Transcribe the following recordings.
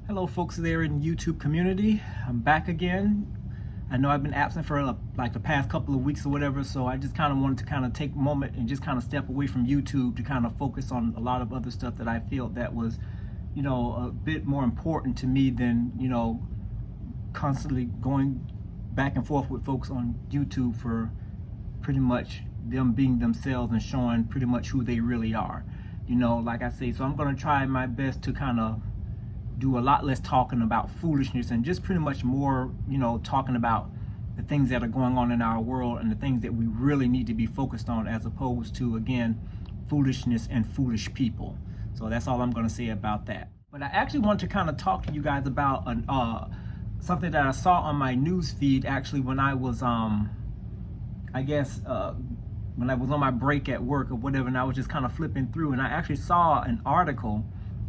Hello folks there in YouTube community. I'm back again. I know I've been absent for like the past couple of weeks or whatever, so I just kind of wanted to kind of take a moment and just kind of step away from YouTube to kind of focus on a lot of other stuff that I felt that was, you know, a bit more important to me than, you know, constantly going back and forth with folks on YouTube for pretty much them being themselves and showing pretty much who they really are. You know, like I say, so I'm going to try my best to kind of do a lot less talking about foolishness and just pretty much more, you know, talking about the things that are going on in our world and the things that we really need to be focused on, as opposed to, again, foolishness and foolish people. So that's all I'm going to say about that. But I actually want to kind of talk to you guys about something that I saw on my news feed actually when I was when I was on my break at work or whatever, and I was just kind of flipping through, and I actually saw an article.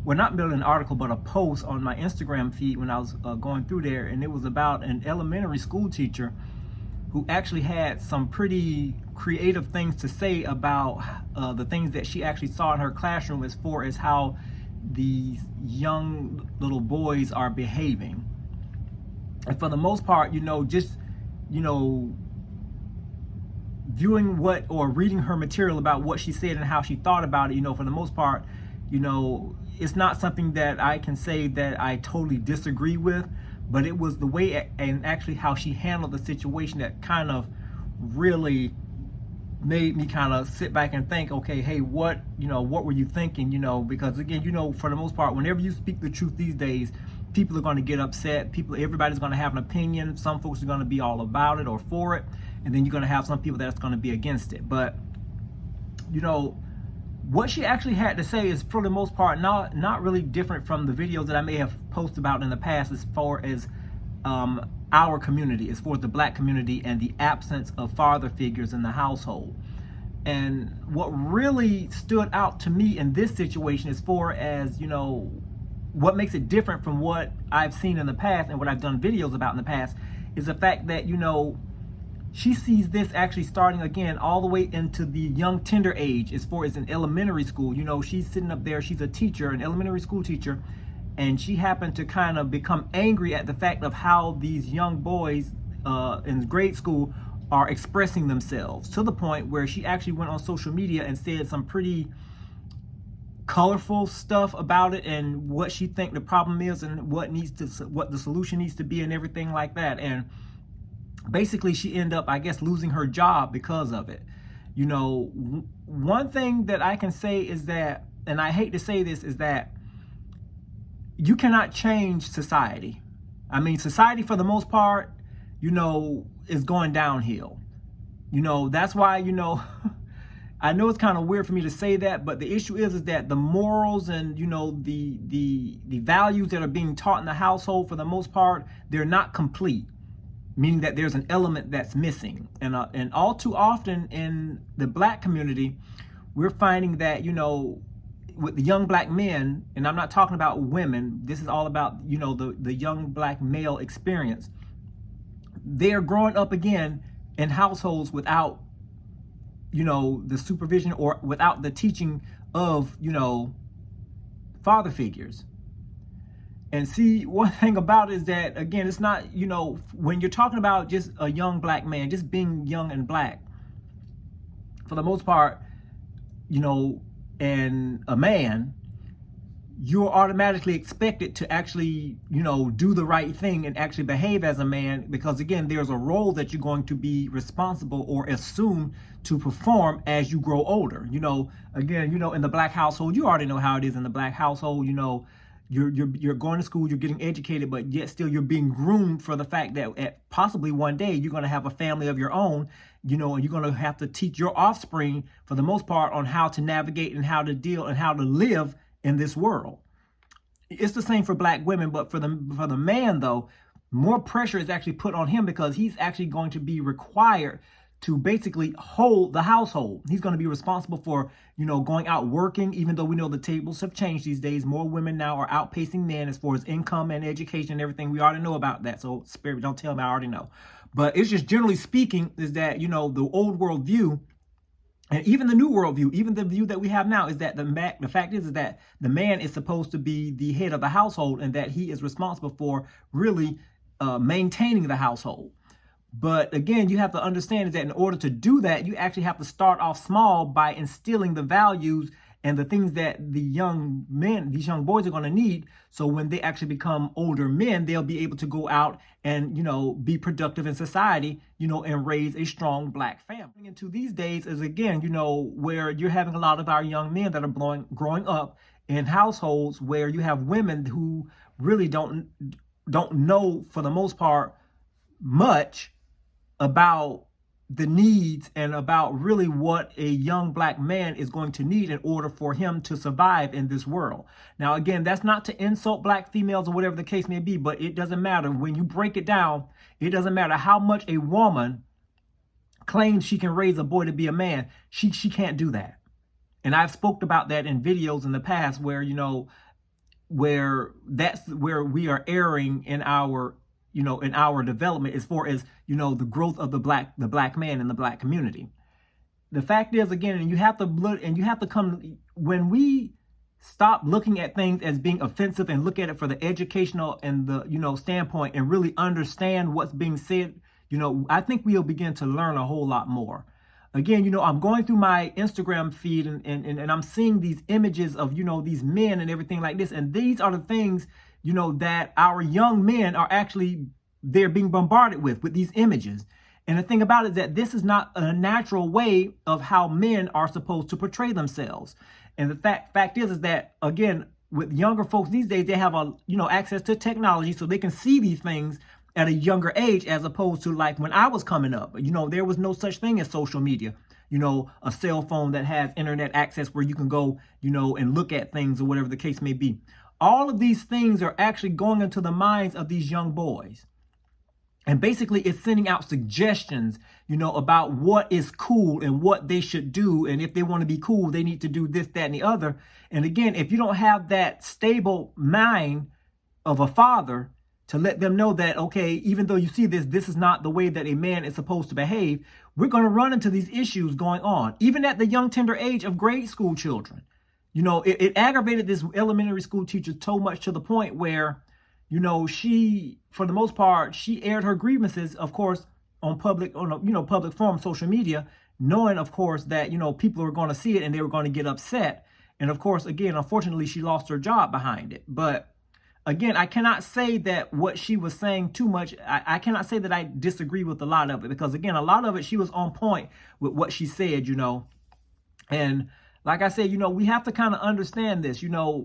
Well, not really an article, but a post on my Instagram feed when I was going through there, and it was about an elementary school teacher who actually had some pretty creative things to say about the things that she actually saw in her classroom as far as how these young little boys are behaving. And for the most part, you know, just, you know, viewing what or reading her material about what she said and how she thought about it, you know, for the most part, you know, it's not something that I can say that I totally disagree with, but it was the way and actually how she handled the situation that kind of really made me kind of sit back and think, okay, hey, what were you thinking, you know, because again, you know, for the most part, whenever you speak the truth these days, people are going to get upset. Everybody's going to have an opinion. Some folks are going to be all about it or for it, and then you're going to have some people that's going to be against it. But, you know, what she actually had to say is, for the most part, not really different from the videos that I may have posted about in the past as far as our community, as far as the black community and the absence of father figures in the household. And what really stood out to me in this situation, as far as, you know, what makes it different from what I've seen in the past and what I've done videos about in the past, is the fact that, you know, she sees this actually starting again all the way into the young tender age, as far as in elementary school. You know, she's sitting up there, she's a teacher, an elementary school teacher, and she happened to kind of become angry at the fact of how these young boys in grade school are expressing themselves, to the point where she actually went on social media and said some pretty colorful stuff about it and what she think the problem is and what the solution needs to be and everything like that. And basically she ended up, I guess, losing her job because of it. You know, one thing that I can say is that, and I hate to say this, is that you cannot change society. I mean, society for the most part, you know, is going downhill. You know, that's why, you know, I know it's kind of weird for me to say that, but the issue is that the morals and, you know, the values that are being taught in the household, for the most part, they're not complete. Meaning that there's an element that's missing. And all too often in the black community, we're finding that, you know, with the young black men, and I'm not talking about women, this is all about, you know, the young black male experience. They're growing up again in households without, you know, the supervision or without the teaching of, you know, father figures. And see, one thing about it is that, again, it's not, you know, when you're talking about just a young black man, just being young and black, for the most part, you know, and a man, you're automatically expected to actually, you know, do the right thing and actually behave as a man, because again, there's a role that you're going to be responsible or assume to perform as you grow older. You know, again, you know, in the black household, you already know how it is in the black household. You know, you're going to school, you're getting educated, but yet still you're being groomed for the fact that at possibly one day you're going to have a family of your own, you know, and you're going to have to teach your offspring, for the most part, on how to navigate and how to deal and how to live in this world. It's the same for black women, but for the man though, more pressure is actually put on him because he's actually going to be required to basically hold the household. He's going to be responsible for, going out working, even though we know the tables have changed these days. More women now are outpacing men as far as income and education and everything. We already know about that. So Spirit, don't tell me, I already know. But it's just generally speaking is that, the old world view and even the new world view, even the view that we have now is that the fact is that the man is supposed to be the head of the household and that he is responsible for really maintaining the household. But again, you have to understand is that in order to do that, you actually have to start off small by instilling the values and the things that the young men, these young boys are going to need. So when they actually become older men, they'll be able to go out and, be productive in society, and raise a strong black family. Into these days is again, where you're having a lot of our young men that are growing up in households where you have women who really don't know for the most part much about the needs and about really what a young black man is going to need in order for him to survive in this world. Now, again, that's not to insult black females or whatever the case may be, but it doesn't matter. When you break it down, it doesn't matter how much a woman claims she can raise a boy to be a man. She can't do that. And I've spoke about that in videos in the past where, where that's where we are erring in our in our development as far as, the growth of the black man in the black community. The fact is, again, and you have to look and you have to come when we stop looking at things as being offensive and look at it for the educational and the, standpoint and really understand what's being said, I think we'll begin to learn a whole lot more. Again, I'm going through my Instagram feed and I'm seeing these images of, these men and everything like this. And these are the things, that our young men are actually, they're being bombarded with these images. And the thing about it is that this is not a natural way of how men are supposed to portray themselves. And the fact is that, again, with younger folks these days, they have access to technology so they can see these things at a younger age, as opposed to like when I was coming up, there was no such thing as social media, a cell phone that has internet access where you can go, and look at things or whatever the case may be. All of these things are actually going into the minds of these young boys. And basically it's sending out suggestions, about what is cool and what they should do. And if they want to be cool, they need to do this, that, and the other. And again, if you don't have that stable mind of a father to let them know that, okay, even though you see this is not the way that a man is supposed to behave, we're going to run into these issues going on, even at the young, tender age of grade school children. It aggravated this elementary school teacher so much to the point where, she, for the most part, she aired her grievances, of course, on public forum, social media, knowing, of course, that, people were going to see it and they were going to get upset. And of course, again, unfortunately, she lost her job behind it. But again, I cannot say that what she was saying too much. I cannot say that I disagree with a lot of it because, again, a lot of it, she was on point with what she said, And like I said, we have to kind of understand this.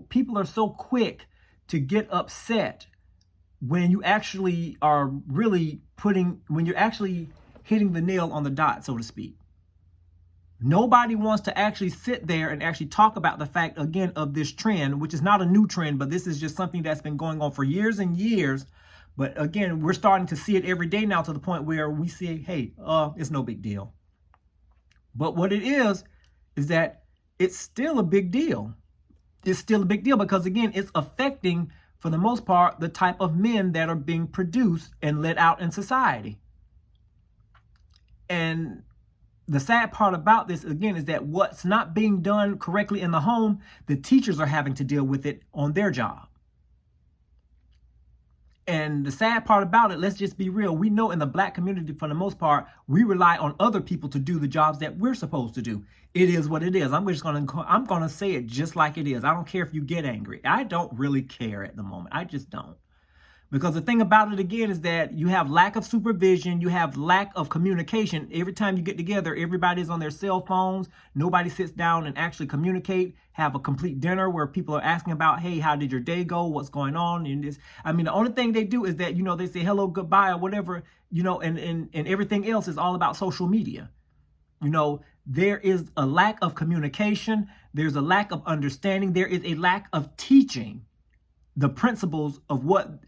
People are so quick to get upset when you actually are really when you're actually hitting the nail on the dot, so to speak. Nobody wants to actually sit there and actually talk about the fact, again, of this trend, which is not a new trend, but this is just something that's been going on for years and years. But again, we're starting to see it every day now to the point where we say, hey, it's no big deal. But what it is that it's still a big deal. It's still a big deal because, again, it's affecting, for the most part, the type of men that are being produced and let out in society. And the sad part about this, again, is that what's not being done correctly in the home, the teachers are having to deal with it on their job. And the sad part about it, let's just be real. We know in the black community, for the most part, we rely on other people to do the jobs that we're supposed to do. It is what it is. I'm going to say it just like it is. I don't care if you get angry. I don't really care at the moment. I just don't. Because the thing about it, again, is that you have lack of supervision. You have lack of communication. Every time you get together, everybody's on their cell phones. Nobody sits down and actually communicate, have a complete dinner where people are asking about, hey, how did your day go? What's going on? And this, the only thing they do is that, they say hello, goodbye, or whatever, and everything else is all about social media. There is a lack of communication. There's a lack of understanding. There is a lack of teaching the principles of what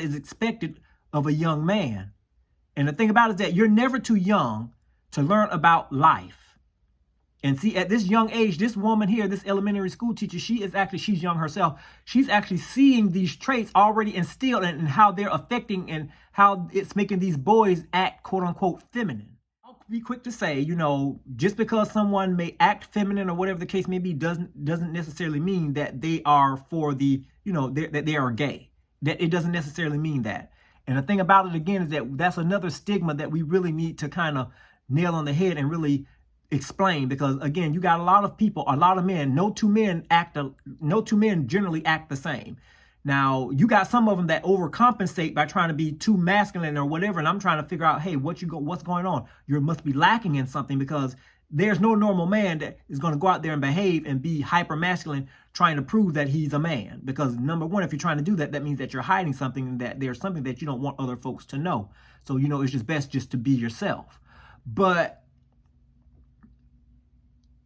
is expected of a young man. And the thing about it is that you're never too young to learn about life. And see, at this young age, this woman here, this elementary school teacher, she's young herself. She's actually seeing these traits already instilled and how they're affecting and how it's making these boys act, quote unquote, feminine. I'll be quick to say, just because someone may act feminine or whatever the case may be, doesn't necessarily mean that they are for the, that they are gay. That it doesn't necessarily mean that. And the thing about it again is that that's another stigma that we really need to kind of nail on the head and really explain, because again, you got a lot of people, a lot of men, no two men generally act the same. Now, you got some of them that overcompensate by trying to be too masculine or whatever, and I'm trying to figure out, hey, what's going on? You must be lacking in something, because there's no normal man that is going to go out there and behave and be hyper masculine trying to prove that he's a man. Because number one, if you're trying to do that, that means that you're hiding something, and that there's something that you don't want other folks to know. So, it's just best just to be yourself. But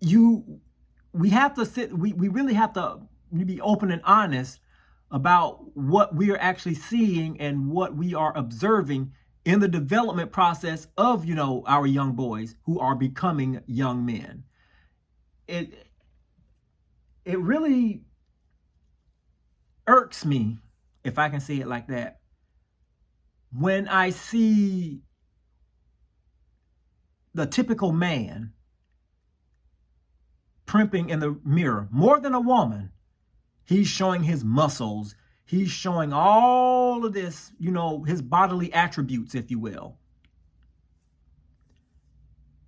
we have to we really have to be open and honest about what we are actually seeing and what we are observing in the development process of, our young boys who are becoming young men. It really irks me, if I can say it like that, when I see the typical man primping in the mirror more than a woman. He's showing his muscles. He's showing all of this, his bodily attributes, if you will.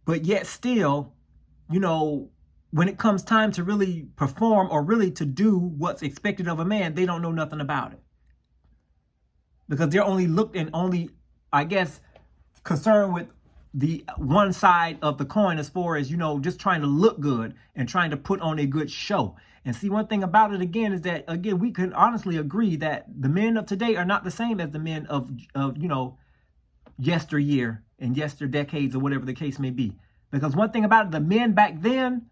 But yet still, when it comes time to really perform or really to do what's expected of a man, they don't know nothing about it. Because they're only I guess, concerned with the one side of the coin as far as, just trying to look good and trying to put on a good show. And see, one thing about it again is that, again, we can honestly agree that the men of today are not the same as the men of yesteryear and decades or whatever the case may be. Because one thing about it, the men back then,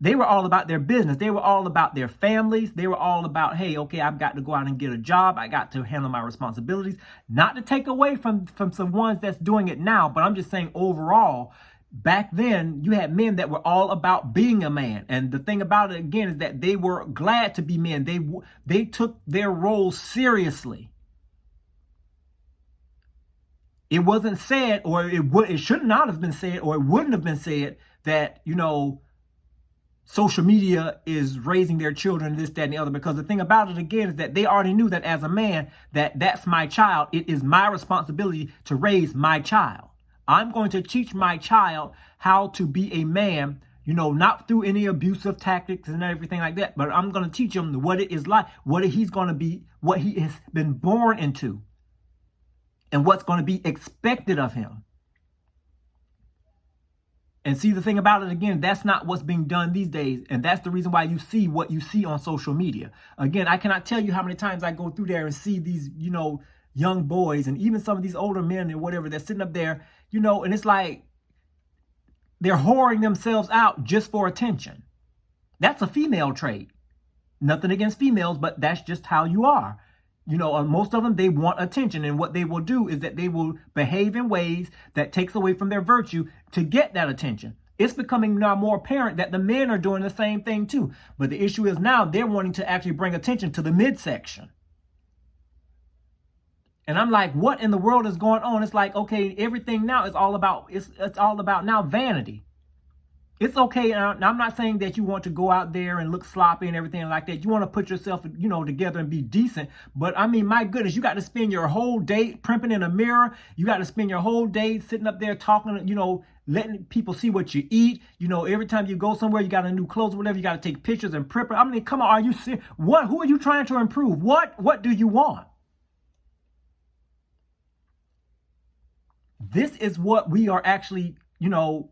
they were all about their business. They were all about their families. They were all about, hey, okay, I've got to go out and get a job. I got to handle my responsibilities. Not to take away from some ones that's doing it now, but I'm just saying overall, back then, you had men that were all about being a man. And the thing about it, again, is that they were glad to be men. They took their role seriously. It wasn't said, or it should not have been said, or it wouldn't have been said that, social media is raising their children, this, that, and the other. Because the thing about it, again, is that they already knew that as a man, that's my child. It is my responsibility to raise my child. I'm going to teach my child how to be a man, not through any abusive tactics and everything like that, but I'm going to teach him what it is like, what he's going to be, what he has been born into, and what's going to be expected of him. And see, the thing about it, again, that's not what's being done these days. And that's the reason why you see what you see on social media. Again, I cannot tell you how many times I go through there and see these, young boys and even some of these older men and whatever, they're sitting up there, and it's like they're whoring themselves out just for attention. That's a female trait. Nothing against females, but that's just how you are. Most of them, they want attention. And what they will do is that they will behave in ways that takes away from their virtue to get that attention. It's becoming now more apparent that the men are doing the same thing too. But the issue is now they're wanting to actually bring attention to the midsection. And I'm like, what in the world is going on? It's like, okay, everything now is all about, it's all about now vanity. It's okay. I'm not saying that you want to go out there and look sloppy and everything like that. You want to put yourself, together and be decent. But I mean, my goodness, you got to spend your whole day primping in a mirror. You got to spend your whole day sitting up there talking, letting people see what you eat. Every time you go somewhere, you got a new clothes or whatever. You got to take pictures and prep. I mean, come on, are you serious? Who are you trying to improve? What do you want? This is what we are actually,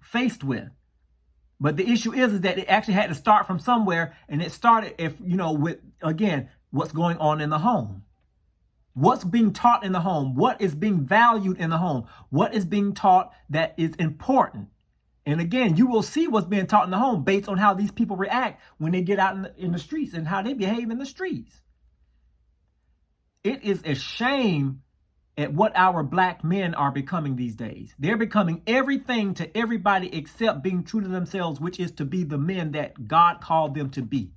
faced with. But the issue is that it actually had to start from somewhere, and it started, with, again, what's going on in the home. What's being taught in the home? What is being valued in the home? What is being taught that is important? And again, you will see what's being taught in the home based on how these people react when they get out in the streets and how they behave in the streets. It is a shame at what our black men are becoming these days. They're becoming everything to everybody except being true to themselves, which is to be the men that God called them to be.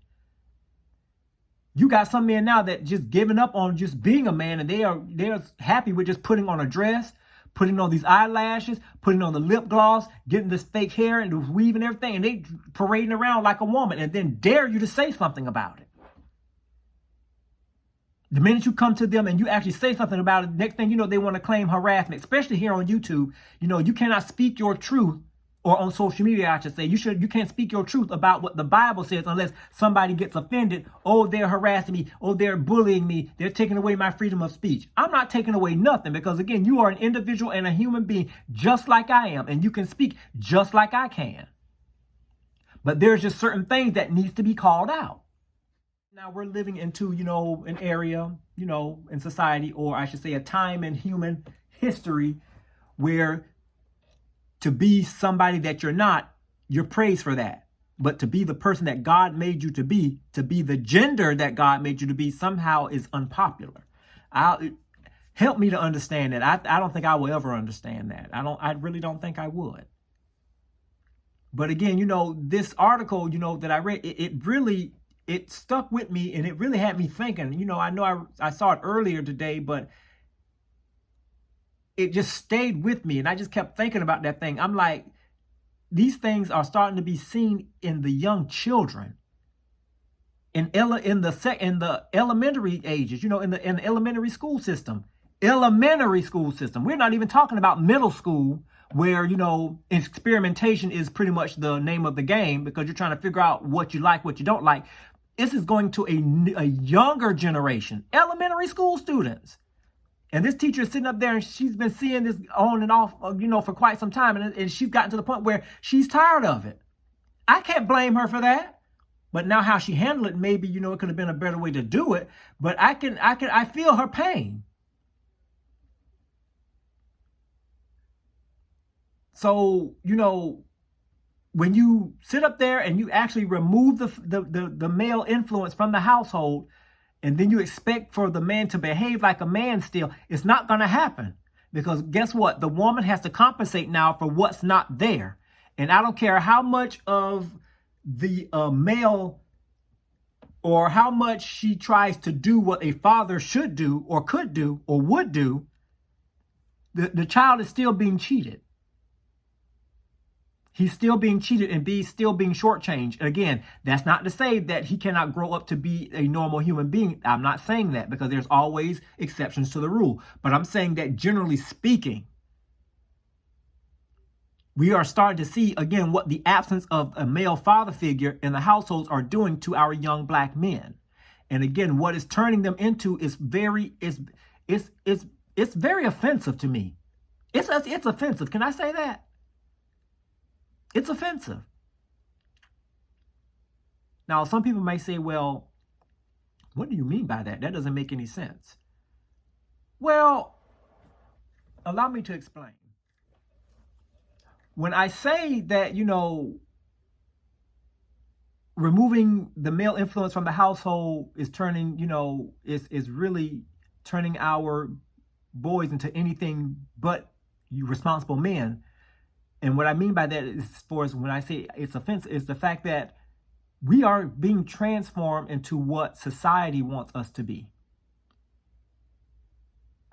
You got some men now that just giving up on just being a man, and they're happy with just putting on a dress, putting on these eyelashes, putting on the lip gloss, getting this fake hair and the weave and everything, and they parading around like a woman and then dare you to say something about it. The minute you come to them and you actually say something about it, next thing you know, they want to claim harassment, especially here on YouTube. You know, you cannot speak your truth, or on social media, I should say. You can't speak your truth about what the Bible says unless somebody gets offended. Oh, they're harassing me. Oh, they're bullying me. They're taking away my freedom of speech. I'm not taking away nothing, because again, you are an individual and a human being just like I am, and you can speak just like I can. But there's just certain things that needs to be called out. Now we're living into, an area, in society, or I should say a time in human history where to be somebody that you're not, you're praised for that. But to be the person that God made you to be the gender that God made you to be, somehow is unpopular. Help me to understand that. I don't think I will ever understand that. I really don't think I would. But again, this article, that I read, it stuck with me, and it really had me thinking. I know I saw it earlier today, but it just stayed with me, and I just kept thinking about that thing. I'm like, these things are starting to be seen in the young children, in the elementary ages, in the elementary school system. Elementary school system. We're not even talking about middle school, where experimentation is pretty much the name of the game, because you're trying to figure out what you like, what you don't like. This is going to a younger generation, elementary school students. And this teacher is sitting up there, and she's been seeing this on and off, for quite some time. And she's gotten to the point where she's tired of it. I can't blame her for that. But now how she handled it, maybe, it could have been a better way to do it. But I feel her pain. So, when you sit up there and you actually remove the male influence from the household, and then you expect for the man to behave like a man still, it's not going to happen. Because guess what? The woman has to compensate now for what's not there. And I don't care how much of the male, or how much she tries to do what a father should do or could do or would do, the child is still being cheated. He's still being cheated and still being shortchanged. Again, that's not to say that he cannot grow up to be a normal human being. I'm not saying that, because there's always exceptions to the rule. But I'm saying that generally speaking, we are starting to see, again, what the absence of a male father figure in the households are doing to our young black men. And again, what it's turning them into is very offensive to me. It's offensive. Can I say that? It's offensive. Now, some people may say, well, what do you mean by that? That doesn't make any sense. Well, allow me to explain. When I say that, removing the male influence from the household is turning, is really turning our boys into anything but responsible men. And what I mean by that is, when I say it's offensive, is the fact that we are being transformed into what society wants us to be.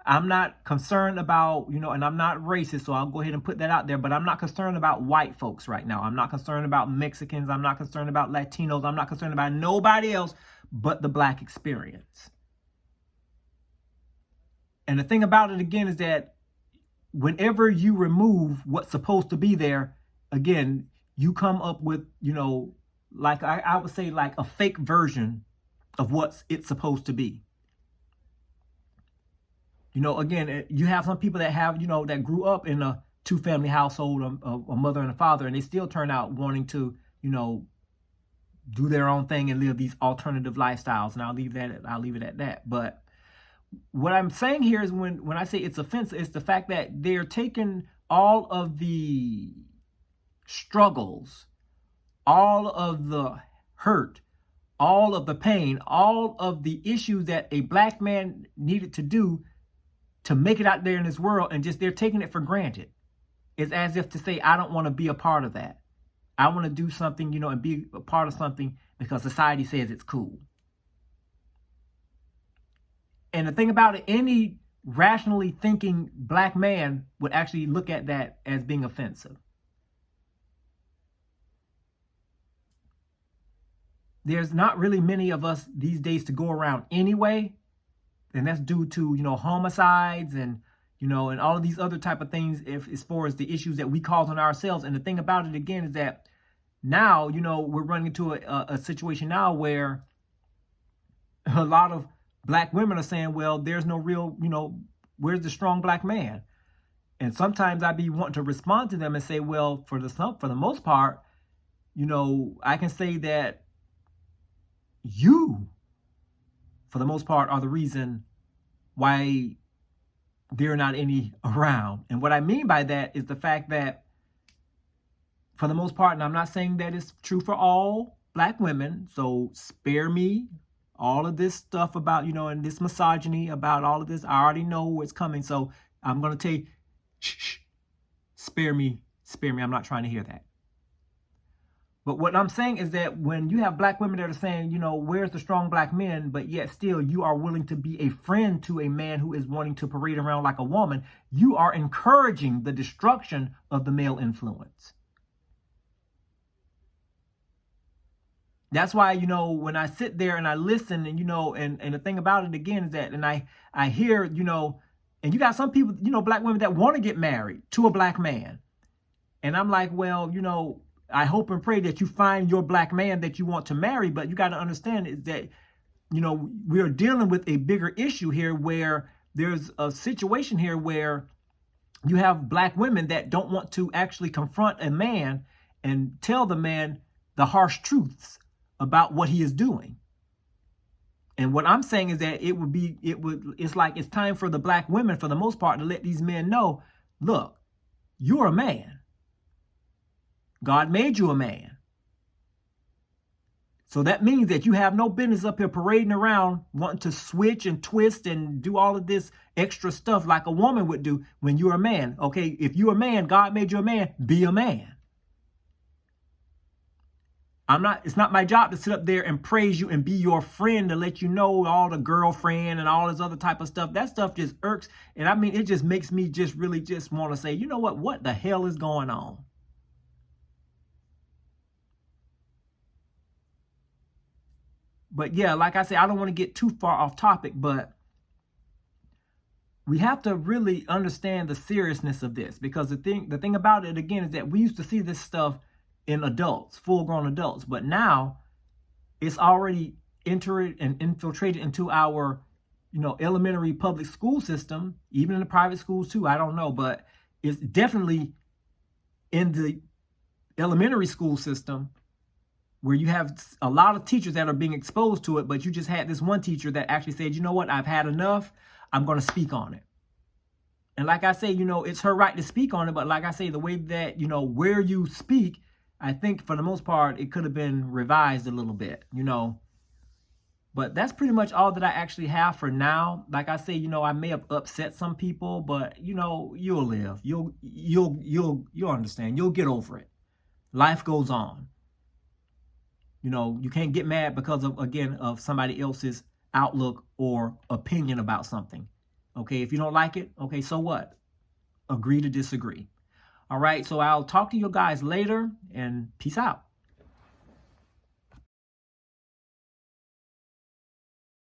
I'm not concerned about, and I'm not racist, so I'll go ahead and put that out there, but I'm not concerned about white folks right now. I'm not concerned about Mexicans. I'm not concerned about Latinos. I'm not concerned about nobody else but the black experience. And the thing about it, again, is that whenever you remove what's supposed to be there, again, you come up with, like I would say, like a fake version of what it's supposed to be. Again, you have some people that have, that grew up in a two-family household, a mother and a father, and they still turn out wanting to, do their own thing and live these alternative lifestyles. And I'll leave it at that. But what I'm saying here is, when I say it's offensive, it's the fact that they're taking all of the struggles, all of the hurt, all of the pain, all of the issues that a black man needed to do to make it out there in this world, and just they're taking it for granted. It's as if to say, I don't want to be a part of that. I want to do something, and be a part of something because society says it's cool. And the thing about it, any rationally thinking black man would actually look at that as being offensive. There's not really many of us these days to go around anyway. And that's due to, homicides and, and all of these other type of things as far as the issues that we cause on ourselves. And the thing about it, again, is that now, we're running into a situation now where a lot of black women are saying, well, there's no real, where's the strong black man? And sometimes I be wanting to respond to them and say, well, for the most part, I can say that you, for the most part, are the reason why there are not any around. And what I mean by that is the fact that, for the most part, and I'm not saying that it's true for all black women, so spare me all of this stuff about, and this misogyny about all of this. I already know what's coming, so I'm going to tell you, shh, spare me. I'm not trying to hear that. But what I'm saying is that when you have black women that are saying, where's the strong black men, but yet still you are willing to be a friend to a man who is wanting to parade around like a woman, you are encouraging the destruction of the male influence. That's why, when I sit there and I listen and, and the thing about it again is that, and I hear, and you got some people, black women that want to get married to a black man. And I'm like, well, I hope and pray that you find your black man that you want to marry, but you got to understand is that, we are dealing with a bigger issue here where there's a situation here where you have black women that don't want to actually confront a man and tell the man the harsh truths about what he is doing. And what I'm saying is that it's like it's time for the black women, for the most part, to let these men know, look, you're a man. God made you a man. So that means that you have no business up here parading around wanting to switch and twist and do all of this extra stuff like a woman would do when you're a man. Okay, if you're a man, God made you a man, be a man. It's not my job to sit up there and praise you and be your friend to let you know all the girlfriend and all this other type of stuff. That stuff just irks. And I mean, it just makes me just really just want to say, you know what the hell is going on? But yeah, like I said, I don't want to get too far off topic, but we have to really understand the seriousness of this, because the thing about it again is that we used to see this stuff in adults, full-grown adults, but now it's already entered and infiltrated into our, elementary public school system, even in the private schools too. I don't know, but it's definitely in the elementary school system, where you have a lot of teachers that are being exposed to it, but you just had this one teacher that actually said, you know what, I've had enough. I'm going to speak on it. And like I say, it's her right to speak on it. But like I say, the way that, where you speak, I think for the most part, it could have been revised a little bit, But that's pretty much all that I actually have for now. Like I say, I may have upset some people, but, you'll live. You'll understand. You'll get over it. Life goes on. You can't get mad because of somebody else's outlook or opinion about something. Okay, if you don't like it, okay, so what? Agree to disagree. All right, so I'll talk to you guys later, and peace out.